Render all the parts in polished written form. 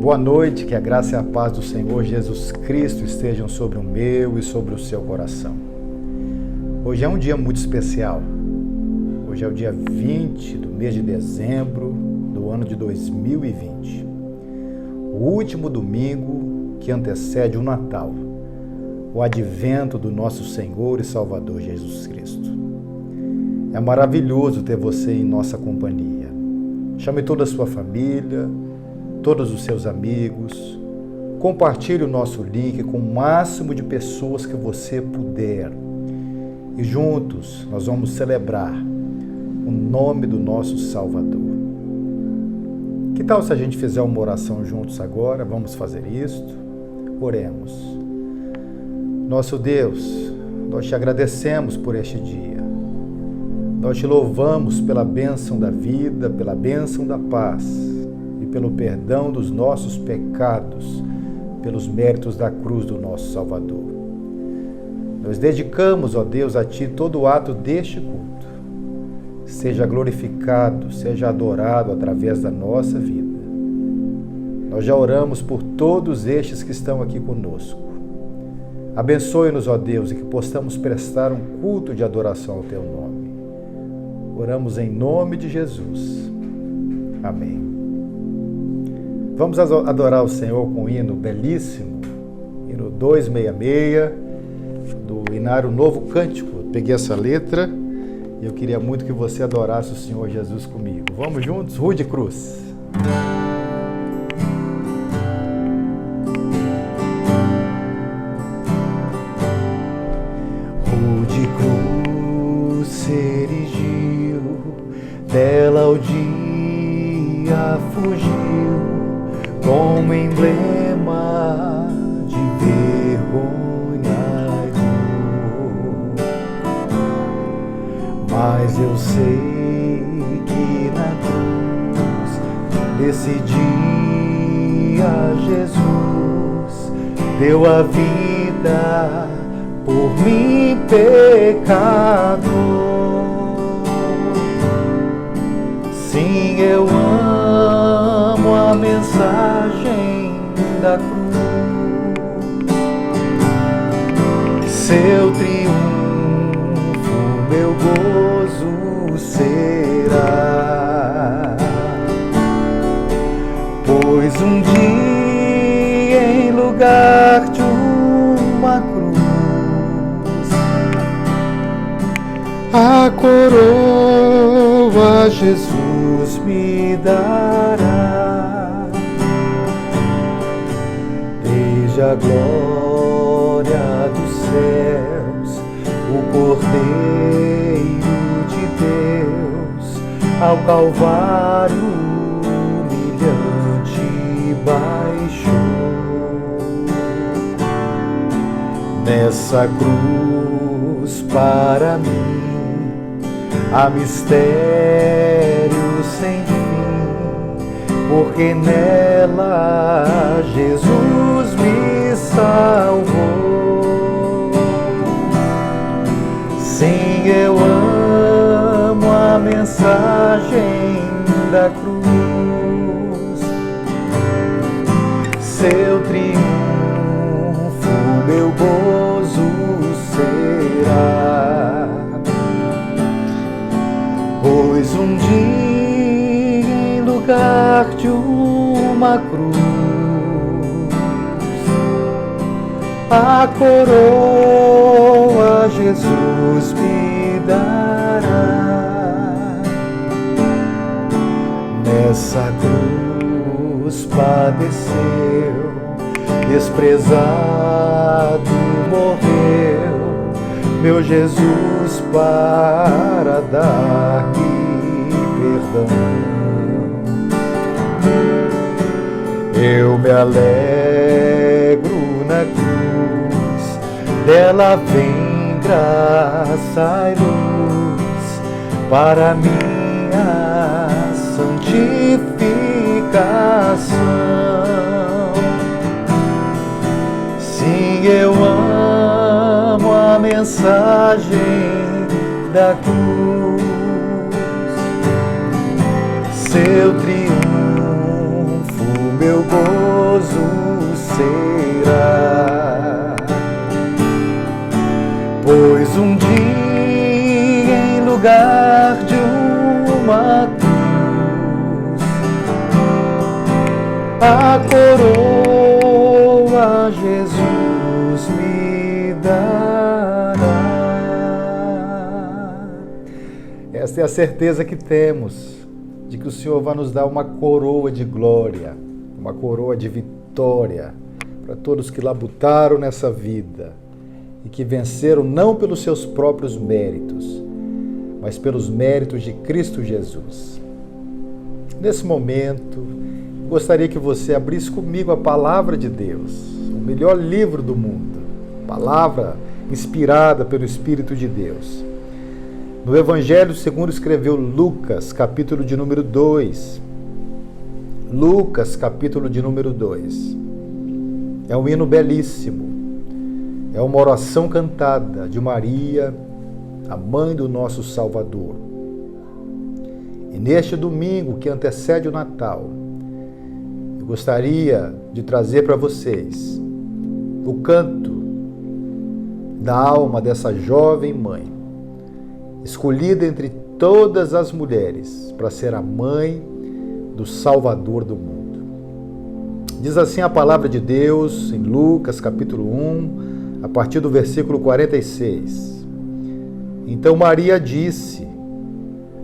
Boa noite, que a graça e a paz do Senhor Jesus Cristo estejam sobre o meu e sobre o seu coração. Hoje é um dia muito especial. Hoje é o dia 20 do mês de dezembro do ano de 2020. O último domingo que antecede o Natal, o advento do nosso Senhor e Salvador Jesus Cristo. É maravilhoso ter você em nossa companhia. Chame toda a sua família, todos os seus amigos, compartilhe o nosso link com o máximo de pessoas que você puder. E juntos nós vamos celebrar o nome do nosso Salvador. Que tal se a gente fizer uma oração juntos agora? Vamos fazer isto? Oremos. Nosso Deus, nós te agradecemos por este dia. Nós te louvamos pela bênção da vida, pela bênção da paz, pelo perdão dos nossos pecados, pelos méritos da cruz do nosso Salvador. Nós dedicamos, ó Deus, a Ti todo o ato deste culto. Seja glorificado, seja adorado através da nossa vida. Nós já oramos por todos estes que estão aqui conosco. Abençoe-nos, ó Deus, e que possamos prestar um culto de adoração ao Teu nome. Oramos em nome de Jesus. Amém. Vamos adorar o Senhor com um hino belíssimo, hino 266, do Inário Novo Cântico. Eu peguei essa letra e eu queria muito que você adorasse o Senhor Jesus comigo. Vamos juntos? Rude Cruz. Rude cruz se erigiu, dela o dia fugiu, como emblema de vergonha e dor. Mas eu sei que na cruz, nesse dia, Jesus deu a vida por mim, pecador. Sim, eu amo a mensagem da cruz. Seu triunfo, meu gozo será. Pois um dia, em lugar de uma cruz, a coroa Jesus me dará. Desde a glória dos céus, o Cordeiro de Deus ao Calvário humilhante baixou. Nessa cruz para mim há mistério sem fim, porque nela Jesus me salvou. Sim, eu amo a mensagem da cruz. Seu triunfo, meu gozo será. Pois um dia, em lugar de uma cruz, a coroa Jesus me dará. Nessa cruz padeceu, desprezado morreu, meu Jesus para dar-me perdão. Eu me alegro na cruz, dela vem graça e luz para minha santificação. Sim, eu amo a mensagem da cruz. Seu triunfo, meu gozo a coroa Jesus me dará. Esta é a certeza que temos, de que o Senhor vai nos dar uma coroa de glória, uma coroa de vitória, para todos que labutaram nessa vida e que venceram não pelos seus próprios méritos, mas pelos méritos de Cristo Jesus. Nesse momento, gostaria que você abrisse comigo a Palavra de Deus, o melhor livro do mundo, palavra inspirada pelo Espírito de Deus. No Evangelho segundo escreveu Lucas, capítulo de número 2. Lucas, capítulo de número 2. É um hino belíssimo. É uma oração cantada de Maria, a mãe do nosso Salvador. E neste domingo que antecede o Natal, eu gostaria de trazer para vocês o canto da alma dessa jovem mãe, escolhida entre todas as mulheres para ser a mãe do Salvador do mundo. Diz assim a palavra de Deus em Lucas capítulo 1, a partir do versículo 46. Então Maria disse: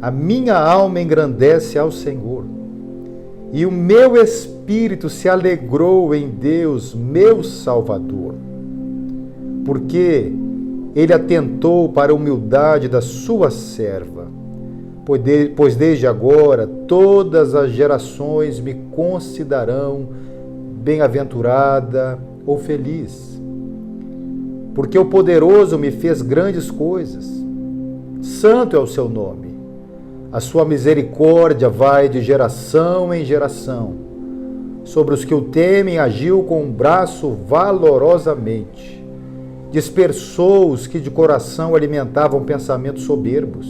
a minha alma engrandece ao Senhor, e o meu espírito se alegrou em Deus, meu Salvador, porque Ele atentou para a humildade da sua serva, pois desde agora todas as gerações me considerarão bem-aventurada ou feliz. Porque o poderoso me fez grandes coisas. Santo é o seu nome. A sua misericórdia vai de geração em geração. Sobre os que o temem agiu com um braço valorosamente. Dispersou os que de coração alimentavam pensamentos soberbos.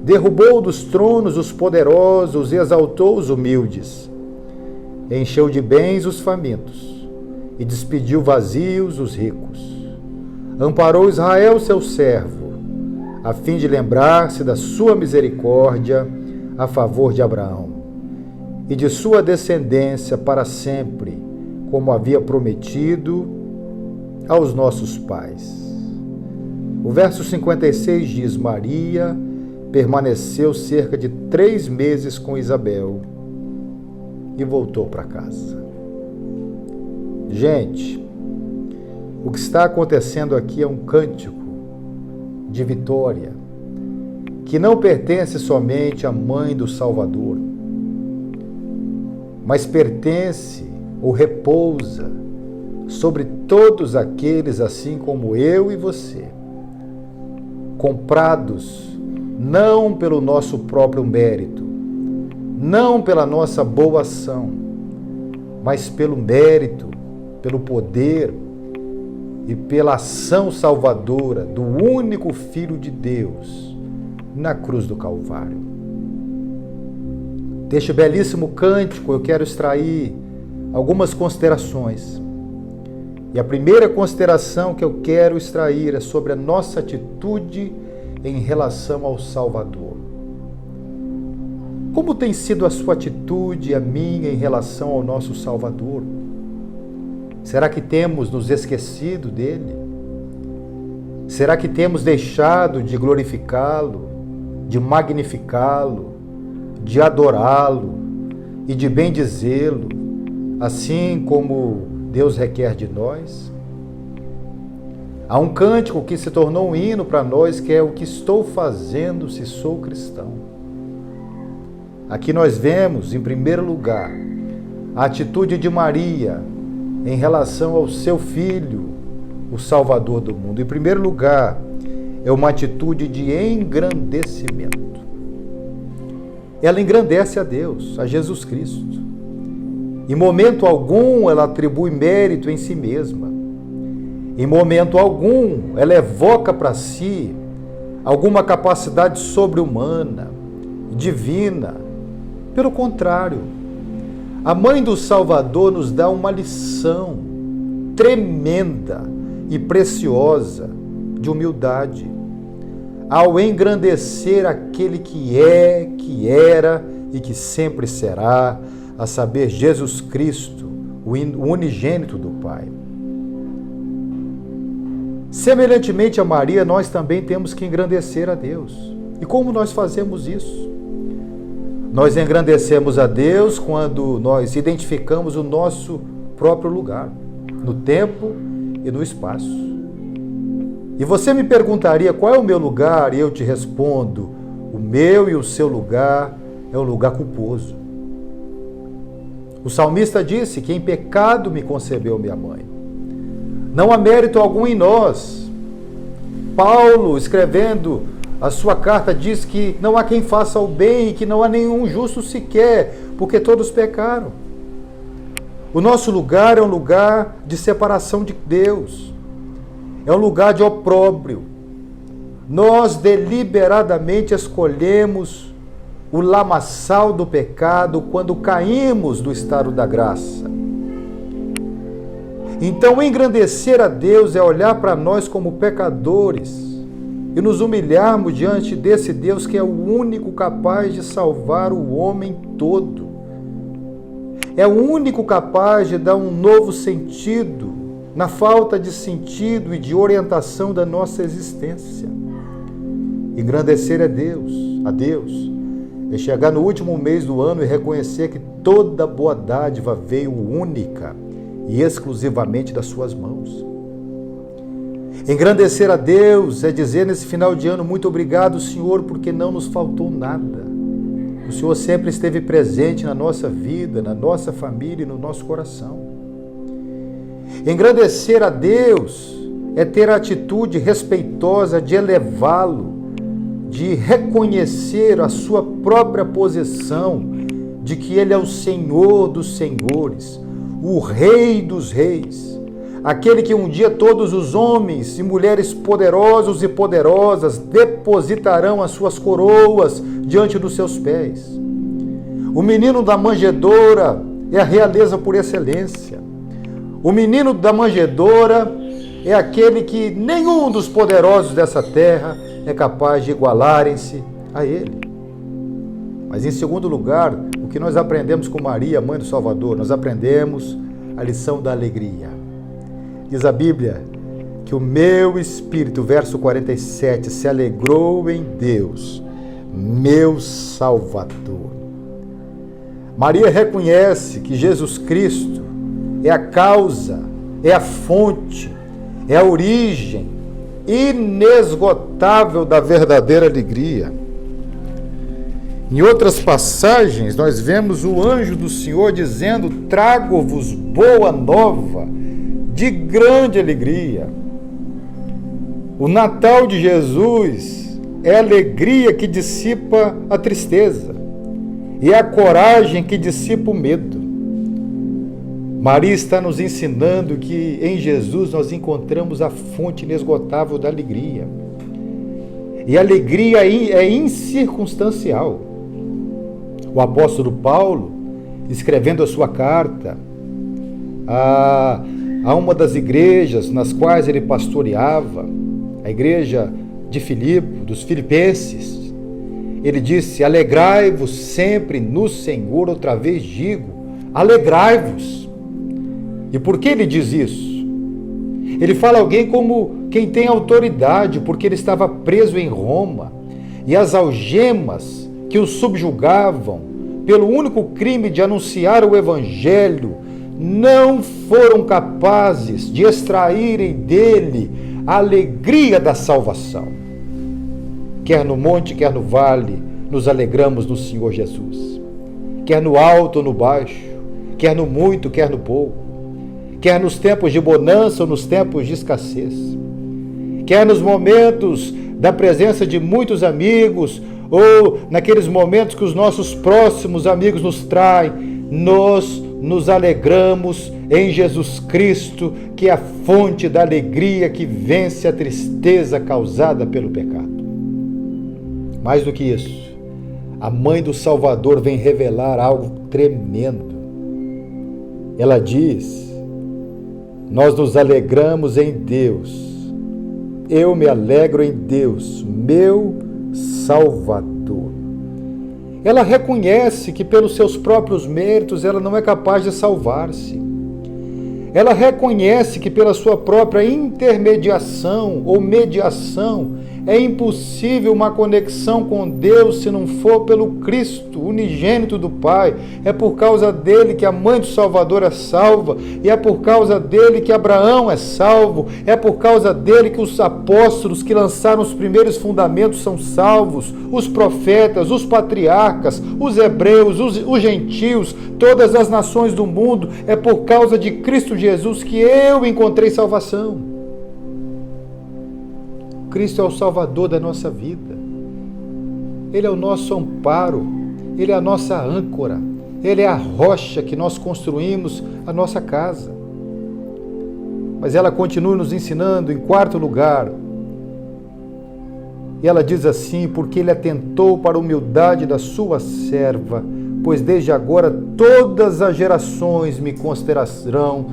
Derrubou dos tronos os poderosos e exaltou os humildes. Encheu de bens os famintos e despediu vazios os ricos. Amparou Israel, seu servo, a fim de lembrar-se da sua misericórdia a favor de Abraão e de sua descendência para sempre, como havia prometido aos nossos pais. O verso 56 diz: Maria permaneceu cerca de 3 meses com Isabel e voltou para casa. Gente, o que está acontecendo aqui é um cântico de vitória que não pertence somente à mãe do Salvador, mas pertence ou repousa sobre todos aqueles, assim como eu e você, comprados não pelo nosso próprio mérito, não pela nossa boa ação, mas pelo mérito, pelo poder e pela ação salvadora do único Filho de Deus na cruz do Calvário. Deste belíssimo cântico eu quero extrair algumas considerações. E a primeira consideração que eu quero extrair é sobre a nossa atitude em relação ao Salvador. Como tem sido a sua atitude e a minha em relação ao nosso Salvador? Será que temos nos esquecido dele? Será que temos deixado de glorificá-lo, de magnificá-lo, de adorá-lo e de bendizê-lo, assim como Deus requer de nós? Há um cântico que se tornou um hino para nós, que é o que estou fazendo se sou cristão. Aqui nós vemos, em primeiro lugar, a atitude de Maria em relação ao seu filho, o Salvador do mundo. Em primeiro lugar, é uma atitude de engrandecimento. Ela engrandece a Deus, a Jesus Cristo. Em momento algum ela atribui mérito em si mesma. Em momento algum ela evoca para si alguma capacidade sobre-humana, divina. Pelo contrário, a mãe do Salvador nos dá uma lição tremenda e preciosa de humildade, ao engrandecer aquele que é, que era e que sempre será, a saber, Jesus Cristo, o unigênito do Pai. Semelhantemente a Maria, nós também temos que engrandecer a Deus. E como nós fazemos isso? Nós engrandecemos a Deus quando nós identificamos o nosso próprio lugar, no tempo e no espaço. E você me perguntaria qual é o meu lugar, e eu te respondo, o meu e o seu lugar é um lugar culposo. O salmista disse que em pecado me concebeu minha mãe. Não há mérito algum em nós. Paulo, escrevendo a sua carta, diz que não há quem faça o bem e que não há nenhum justo sequer, porque todos pecaram. O nosso lugar é um lugar de separação de Deus. É um lugar de opróbrio. Nós deliberadamente escolhemos o lamaçal do pecado quando caímos do estado da graça. Então, engrandecer a Deus é olhar para nós como pecadores e nos humilharmos diante desse Deus que é o único capaz de salvar o homem todo. É o único capaz de dar um novo sentido na falta de sentido e de orientação da nossa existência. Engrandecer a Deus, é chegar no último mês do ano e reconhecer que toda boa dádiva veio única e exclusivamente das suas mãos. Engrandecer a Deus é dizer nesse final de ano, muito obrigado, Senhor, porque não nos faltou nada. O Senhor sempre esteve presente na nossa vida, na nossa família e no nosso coração. Engrandecer a Deus é ter a atitude respeitosa de elevá-lo, de reconhecer a sua própria posição, de que Ele é o Senhor dos senhores, o Rei dos reis, aquele que um dia todos os homens e mulheres poderosos e poderosas depositarão as suas coroas diante dos seus pés. O menino da manjedoura é a realeza por excelência. O menino da manjedoura é aquele que nenhum dos poderosos dessa terra é capaz de igualarem-se a ele. Mas em segundo lugar, o que nós aprendemos com Maria, mãe do Salvador? Nós aprendemos a lição da alegria. Diz a Bíblia que o meu espírito, verso 47, se alegrou em Deus, meu Salvador. Maria reconhece que Jesus Cristo é a causa, é a fonte, é a origem inesgotável da verdadeira alegria. Em outras passagens, nós vemos o anjo do Senhor dizendo: trago-vos boa nova de grande alegria. O Natal de Jesus é a alegria que dissipa a tristeza e é a coragem que dissipa o medo. Maria está nos ensinando que em Jesus nós encontramos a fonte inesgotável da alegria. E a alegria é incircunstancial. O apóstolo Paulo, escrevendo a sua carta a uma das igrejas nas quais ele pastoreava, a igreja de Filipe, dos filipenses, ele disse: alegrai-vos sempre no Senhor, outra vez digo, alegrai-vos. E por que ele diz isso? Ele fala alguém como quem tem autoridade, porque ele estava preso em Roma, e as algemas que o subjugavam pelo único crime de anunciar o Evangelho não foram capazes de extraírem dele a alegria da salvação. Quer no monte, quer no vale, nos alegramos no Senhor Jesus. Quer no alto ou no baixo, quer no muito, quer no pouco, quer nos tempos de bonança ou nos tempos de escassez, quer nos momentos da presença de muitos amigos ou naqueles momentos que os nossos próximos amigos nos traem, nós nos alegramos em Jesus Cristo, que é a fonte da alegria que vence a tristeza causada pelo pecado. Mais do que isso, a mãe do Salvador vem revelar algo tremendo. Ela diz: nós nos alegramos em Deus. Eu me alegro em Deus, meu Salvador. Ela reconhece que pelos seus próprios méritos ela não é capaz de salvar-se. Ela reconhece que pela sua própria intermediação ou mediação é impossível uma conexão com Deus se não for pelo Cristo, unigênito do Pai. É por causa dele que a mãe do Salvador é salva, e é por causa dele que Abraão é salvo, é por causa dele que os apóstolos que lançaram os primeiros fundamentos são salvos, os profetas, os patriarcas, os hebreus, os gentios, todas as nações do mundo. É por causa de Cristo Jesus que eu encontrei salvação. Cristo é o Salvador da nossa vida. Ele é o nosso amparo, Ele é a nossa âncora, Ele é a rocha que nós construímos a nossa casa. Mas ela continua nos ensinando, em quarto lugar, e ela diz assim: porque Ele atentou para a humildade da sua serva, pois desde agora todas as gerações me considerarão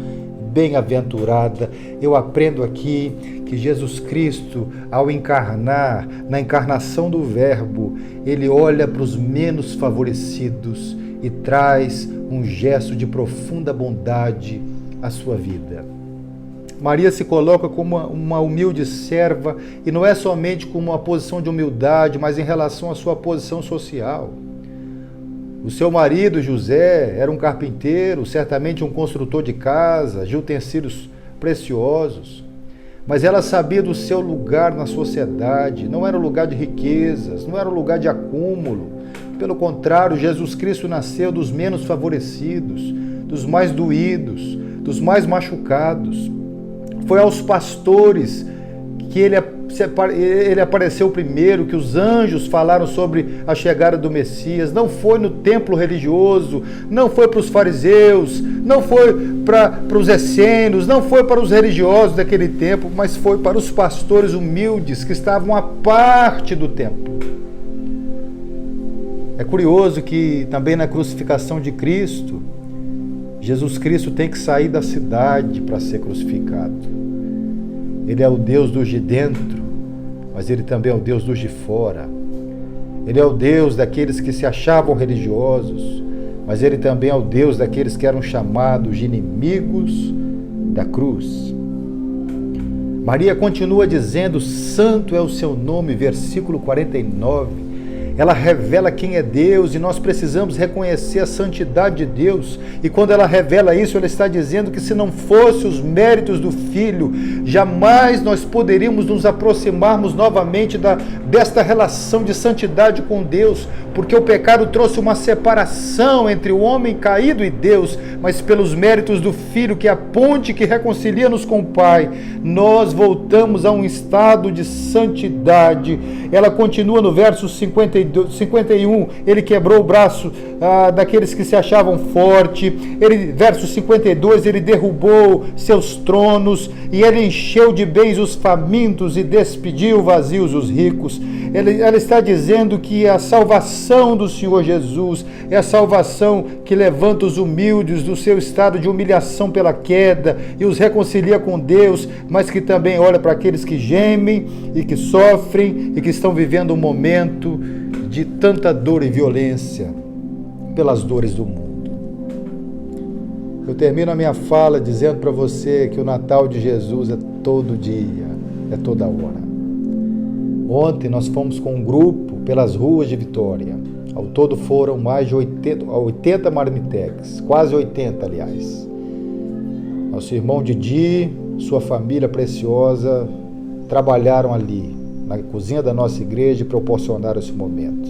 bem-aventurada. Eu aprendo aqui que Jesus Cristo, ao encarnar, na encarnação do Verbo, ele olha para os menos favorecidos e traz um gesto de profunda bondade à sua vida. Maria se coloca como uma humilde serva, e não é somente como uma posição de humildade, mas em relação à sua posição social. O seu marido, José, era um carpinteiro, certamente um construtor de casa, de utensílios preciosos. Mas ela sabia do seu lugar na sociedade, não era um lugar de riquezas, não era um lugar de acúmulo. Pelo contrário, Jesus Cristo nasceu dos menos favorecidos, dos mais doídos, dos mais machucados. Foi aos pastores que ele apareceu primeiro, que os anjos falaram sobre a chegada do Messias. Não foi no templo religioso, não foi para os fariseus, não foi para os essênios, não foi para os religiosos daquele tempo, mas foi para os pastores humildes que estavam à parte do templo. É curioso que também na crucificação de Cristo, Jesus Cristo tem que sair da cidade para ser crucificado. Ele é o Deus dos de dentro, mas Ele também é o Deus dos de fora. Ele é o Deus daqueles que se achavam religiosos, mas Ele também é o Deus daqueles que eram chamados de inimigos da cruz. Maria continua dizendo: santo é o seu nome, versículo 49. Ela revela quem é Deus, e nós precisamos reconhecer a santidade de Deus. E quando ela revela isso, ela está dizendo que se não fosse os méritos do Filho, jamais nós poderíamos nos aproximarmos novamente desta relação de santidade com Deus, porque o pecado trouxe uma separação entre o homem caído e Deus, mas pelos méritos do Filho, que é a ponte que reconcilia-nos com o Pai, nós voltamos a um estado de santidade. Ela continua no verso 51, ele quebrou o braço daqueles que se achavam fortes. Verso 52, ele derrubou seus tronos, e ele encheu de bens os famintos e despediu vazios os ricos. Ela está dizendo que a salvação do Senhor Jesus é a salvação que levanta os humildes do seu estado de humilhação pela queda e os reconcilia com Deus, mas que também olha para aqueles que gemem e que sofrem e que estão vivendo um momento de tanta dor e violência pelas dores do mundo. Eu termino a minha fala dizendo para você que o Natal de Jesus é todo dia, é toda hora. Ontem nós fomos com um grupo pelas ruas de Vitória. Ao todo foram mais de 80 marmitex, quase 80, aliás. Nosso irmão Didi, sua família preciosa, trabalharam ali, na cozinha da nossa igreja, e proporcionaram esse momento.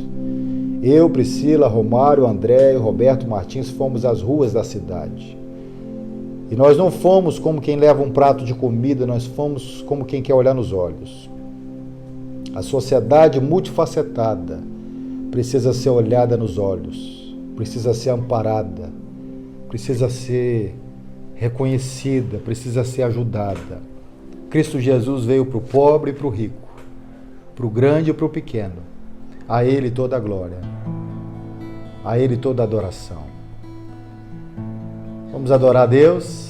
Eu, Priscila, Romário, André e Roberto Martins fomos às ruas da cidade. E nós não fomos como quem leva um prato de comida, nós fomos como quem quer olhar nos olhos. A sociedade multifacetada precisa ser olhada nos olhos, precisa ser amparada, precisa ser reconhecida, precisa ser ajudada. Cristo Jesus veio para o pobre e para o rico, para o grande e para o pequeno. A Ele toda a glória, a Ele toda a adoração. Vamos adorar a Deus.